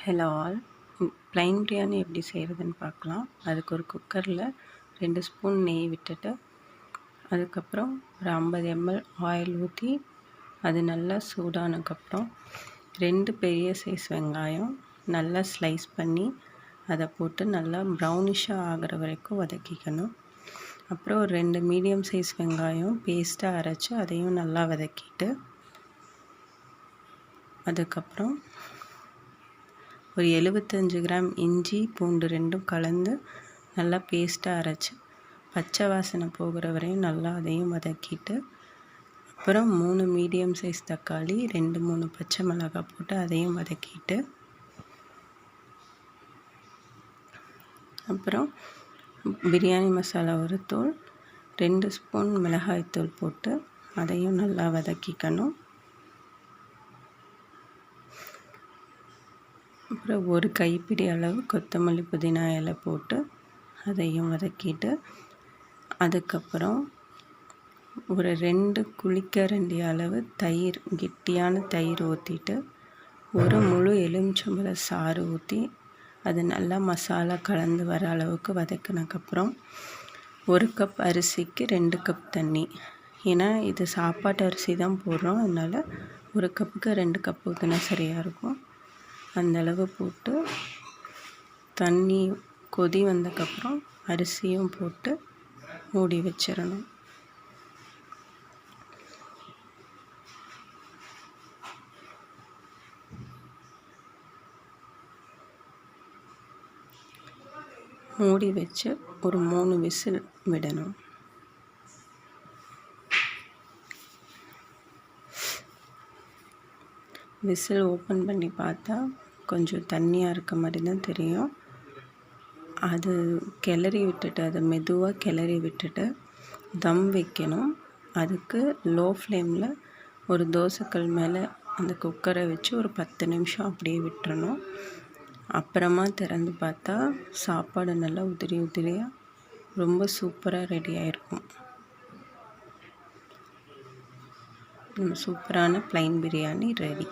Hello all. Plain biryani எப்படி செய்கிறதுன்னு பார்க்கலாம். அதுக்கு ஒரு குக்கரில் 2 ஸ்பூன் நெய் விட்டுட்டு, அதுக்கப்புறம் ஒரு 50 ml ஆயில் ஊற்றி, அது நல்லா சூடானதுக்கப்புறம் 2 பெரிய சைஸ் வெங்காயம் நல்லா ஸ்லைஸ் பண்ணி அதை போட்டு நல்லா ப்ரௌனிஷாக ஆகிற வரைக்கும் வதக்கிக்கணும். அப்புறம் ஒரு 2 மீடியம் சைஸ் வெங்காயம் பேஸ்ட்டாக அரைச்சி அதையும் நல்லா வதக்கிட்டு, அதுக்கப்புறம் ஒரு 75 கிராம் இஞ்சி பூண்டு 2ம் கலந்து நல்லா பேஸ்ட்டாக அரைச்சி பச்சை வாசனை போகிற வரையும் நல்லா அதையும் வதக்கிட்டு, அப்புறம் 3 மீடியம் சைஸ் தக்காளி 2-3 பச்சை மிளகாய் போட்டு அதையும் வதக்கிட்டு, அப்புறம் பிரியாணி மசாலா ஒரு தூள் 2 ஸ்பூன் மிளகாய்த்தூள் போட்டு அதையும் நல்லா வதக்கிக்கணும். அப்புறம் ஒரு கைப்பிடி அளவு கொத்தமல்லி புதினா இலை போட்டு அதையும் வதக்கிட்டு, அதுக்கப்புறம் ஒரு 2 குழிக்கரண்டி அளவு தயிர், கெட்டியான தயிர் ஊற்றிட்டு, ஒரு முழு எலுமிச்சம்பழ சாறு ஊற்றி அது நல்லா மசாலா கலந்து வர அளவுக்கு வதக்கினதுக்கப்புறம் 1 கப் அரிசிக்கு 2 கப் தண்ணி. ஏன்னா இது சாப்பாட்டு அரிசி தான் போடுறோம், அதனால் 1 கப்புக்கு 2 கப் ஊற்றினா சரியாக இருக்கும். அந்தளவு போட்டு தண்ணி கொதி வந்ததுக்கப்புறம் அரிசியும் போட்டு மூடி வச்சிடணும். மூடி வச்சு ஒரு 3 விசில் விடணும். விசில் ஓப்பன் பண்ணி பார்த்தா கொஞ்சம் தண்ணியாக இருக்க மாதிரி தான் தெரியும். அது கிளறி விட்டுட்டு, அதை மெதுவாக கிளறி விட்டுட்டு தம் வைக்கணும். அதுக்கு லோ ஃப்ளேமில் ஒரு தோசைக்கல் மேலே அந்த குக்கரை வச்சு ஒரு 10 நிமிஷம் அப்படியே விட்டுறணும். அப்புறமா திறந்து பார்த்தா சாப்பாடு நல்லா உதிரி உதிரியாக ரொம்ப சூப்பராக ரெடி ஆகிருக்கும். சூப்பரான ப்ளைன் பிரியாணி ரெடி.